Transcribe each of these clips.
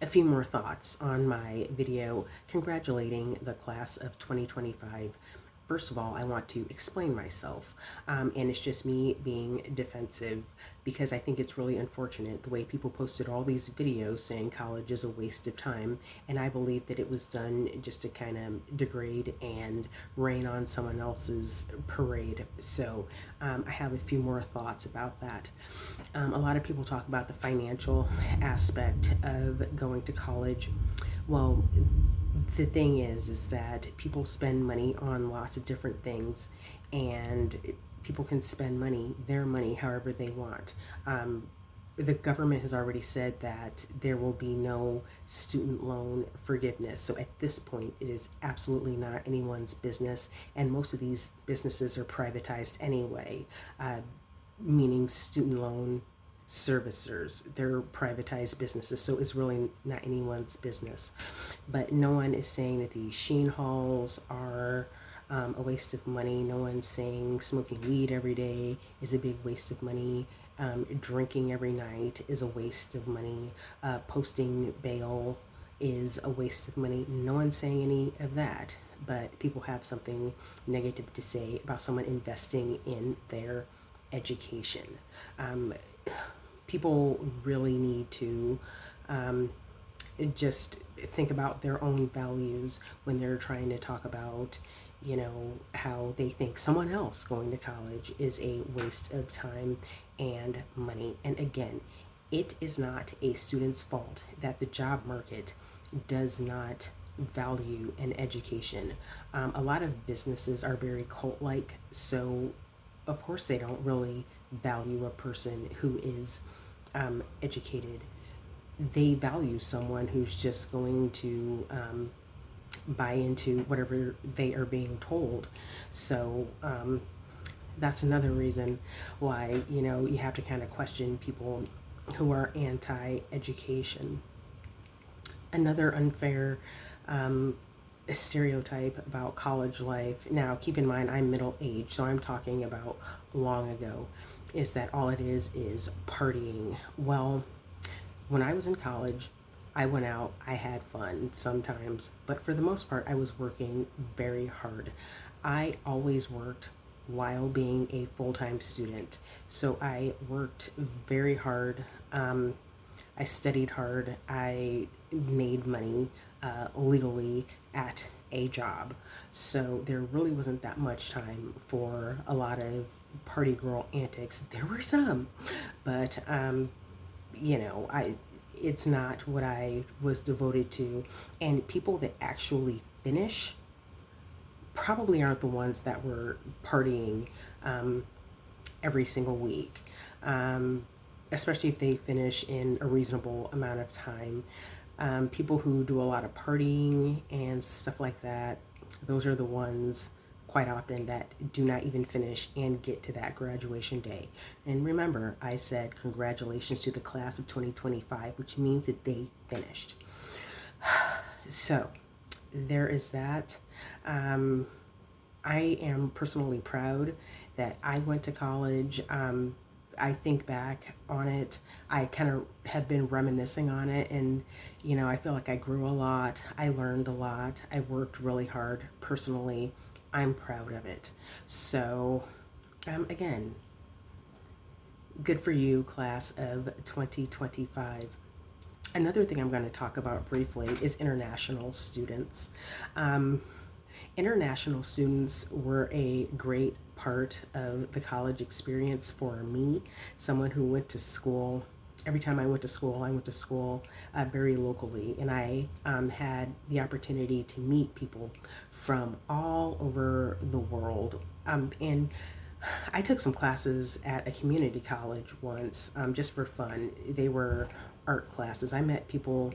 a few more thoughts on my video congratulating the class of 2025. First of all, I want to explain myself, and it's just me being defensive because I think it's really unfortunate the way people posted all these videos saying college is a waste of time, and I believe that it was done just to kind of degrade and rain on someone else's parade. So I have a few more thoughts about that. A lot of people talk about the financial aspect of going to college. Well, the thing is that people spend money on lots of different things, and people can spend money, their money, however they want. The government has already said that there will be no student loan forgiveness. So at this point, it is absolutely not anyone's business, and most of these businesses are privatized anyway, meaning student loan servicers. They're privatized businesses, so it's really not anyone's business. But no one is saying that the Sheen halls are a waste of money. No one's saying smoking weed every day is a big waste of money. Drinking every night is a waste of money. Posting bail is a waste of money. No one's saying any of that, but people have something negative to say about someone investing in their education. Um, People really need to just think about their own values when they're trying to talk about, how they think someone else going to college is a waste of time and money. And again, it is not a student's fault that the job market does not value an education. A lot of businesses are very cult like, so of course they don't really value a person who is educated. They value someone who's just going to buy into whatever they are being told. So that's another reason why, you have to kind of question people who are anti-education. Another unfair stereotype about college life, now keep in mind I'm middle aged, so I'm talking about long ago, is that all it is partying. Well, when I was in college, I went out, I had fun sometimes, but for the most part, I was working very hard. I always worked while being a full time student. So I worked very hard. I studied hard. I made money legally at a job. So there really wasn't that much time for a lot of party girl antics. There were some, but I it's not what I was devoted to. And people that actually finish probably aren't the ones that were partying every single week, especially if they finish in a reasonable amount of time. People who do a lot of partying and stuff like that, those are the ones quite often that do not even finish and get to that graduation day. And remember, I said congratulations to the class of 2025, which means that they finished. So there is that. Um, I am personally proud that I went to college. I think back on it. I kind of have been reminiscing on it, and I feel like I grew a lot. I learned a lot. I worked really hard personally. I'm proud of it. So, again, good for you, class of 2025. Another thing I'm going to talk about briefly is international students. Um, International students were a great part of the college experience for me, someone who went to school. Every time I went to school very locally, and I had the opportunity to meet people from all over the world. And I took some classes at a community college once, just for fun. They were art classes. I met people,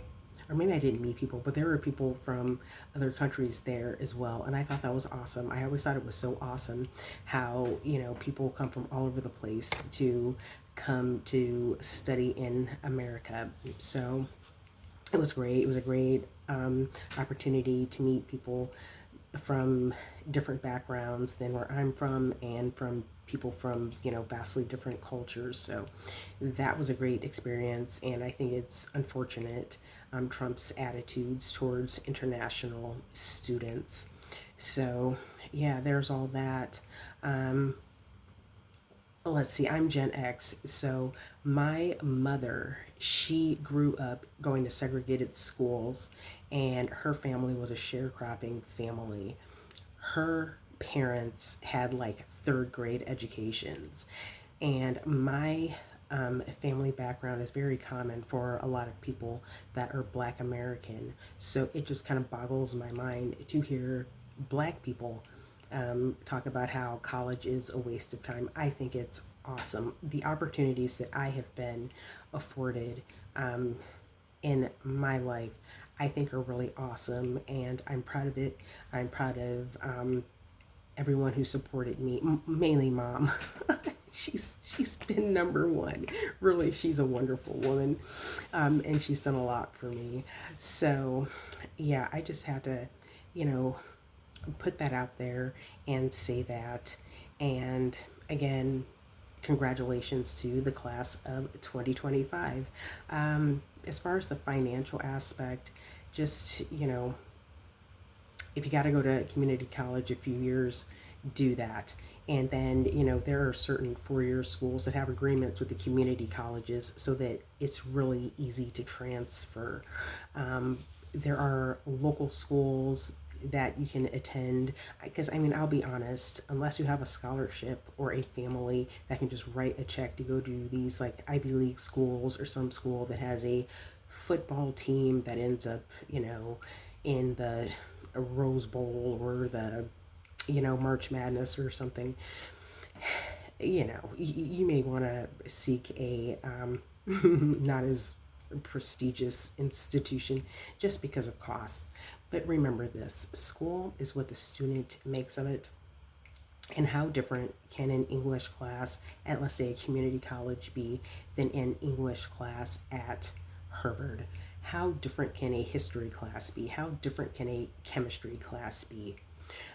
or maybe I didn't meet people, but there were people from other countries there as well. And I thought that was awesome. I always thought it was so awesome how, people come from all over the place to come to study in America. So it was great. It was a great opportunity to meet people from different backgrounds than where I'm from, and from people from, vastly different cultures. So that was a great experience. And I think it's unfortunate, Trump's attitudes towards international students. So, yeah, there's all that. Um, let's see, I'm Gen X. So my mother, she grew up going to segregated schools, and her family was a sharecropping family. Her parents had like third grade educations, and my family background is very common for a lot of people that are Black American. So it just kind of boggles my mind to hear Black people talk about how college is a waste of time. I think it's awesome. The opportunities that I have been afforded um, in my life, I think are really awesome, and I'm proud of it. I'm proud of everyone who supported me, mainly mom. She's been number one. Really, she's a wonderful woman, and she's done a lot for me. So, yeah, I just had to, you know, put that out there and say that. And again, congratulations to the class of 2025. As far as the financial aspect, just, if you got to go to community college a few years, do that. And then, there are certain 4 year schools that have agreements with the community colleges so that it's really easy to transfer. There are local schools that you can attend, because I mean, I'll be honest, unless you have a scholarship or a family that can just write a check to go to these like Ivy League schools, or some school that has a football team that ends up, in the Rose Bowl, or the, March Madness or something, you may want to seek a not as prestigious institution just because of cost. But remember this: school is what the student makes of it. And how different can an English class at, let's say, a community college be than an English class at Harvard? How different can a history class be? How different can a chemistry class be?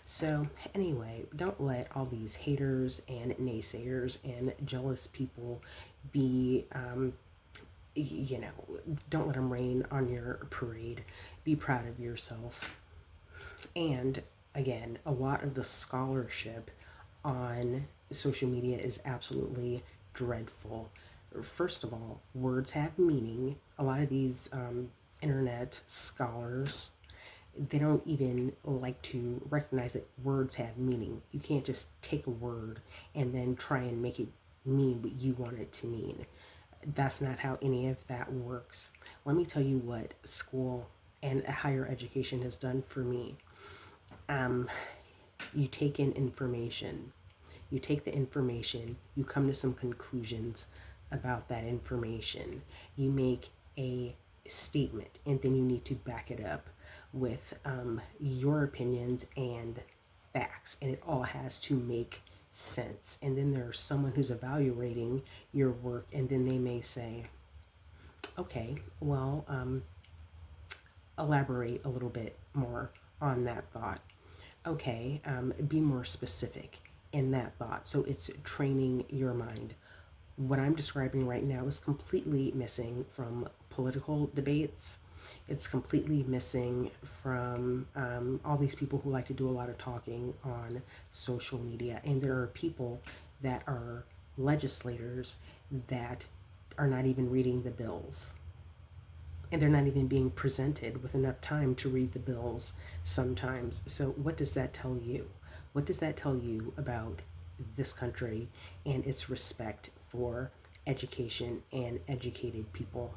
So, anyway, don't let all these haters and naysayers and jealous people be, don't let them rain on your parade. Be proud of yourself. And again, a lot of the scholarship on social media is absolutely dreadful. First of all, words have meaning. A lot of these internet scholars, they don't even like to recognize that words have meaning. You can't just take a word and then try and make it mean what you want it to mean. That's not how any of that works. Let me tell you what school and higher education has done for me. Um, you take in information, you take the information, you come to some conclusions about that information, you make a statement, and then you need to back it up with your opinions and facts, and it all has to make sense. And then there's someone who's evaluating your work, and then they may say, okay, well, elaborate a little bit more on that thought. Okay, be more specific in that thought. So it's training your mind. What I'm describing right now is completely missing from political debates. It's completely missing from all these people who like to do a lot of talking on social media. And there are people that are legislators that are not even reading the bills. And they're not even being presented with enough time to read the bills sometimes. So, what does that tell you? What does that tell you about this country and its respect for education and educated people?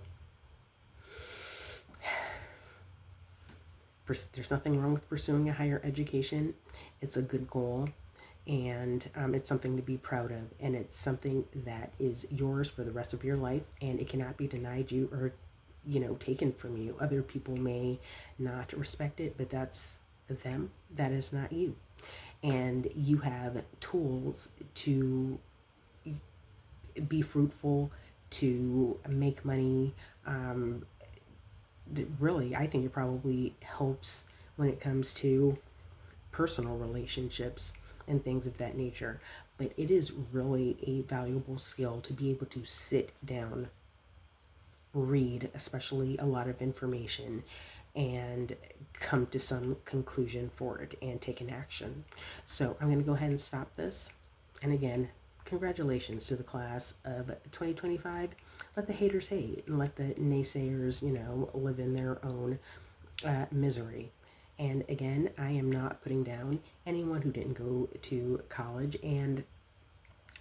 There's nothing wrong with pursuing a higher education. It's a good goal, and it's something to be proud of, and it's something that is yours for the rest of your life, and it cannot be denied you or taken from you. Other people may not respect it, but that's them. That is not you. And you have tools to be fruitful, to make money. Really, I think it probably helps when it comes to personal relationships and things of that nature. But it is really a valuable skill to be able to sit down, read, especially a lot of information, and come to some conclusion for it and take an action. So I'm going to go ahead and stop this. And again, congratulations to the class of 2025. Let the haters hate and let the naysayers, live in their own misery. And again, I am not putting down anyone who didn't go to college, and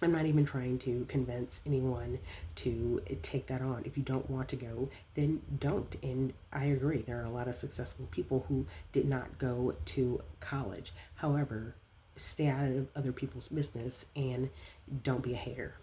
I'm not even trying to convince anyone to take that on. If you don't want to go, then don't. And I agree, there are a lot of successful people who did not go to college. However, stay out of other people's business and don't be a hater.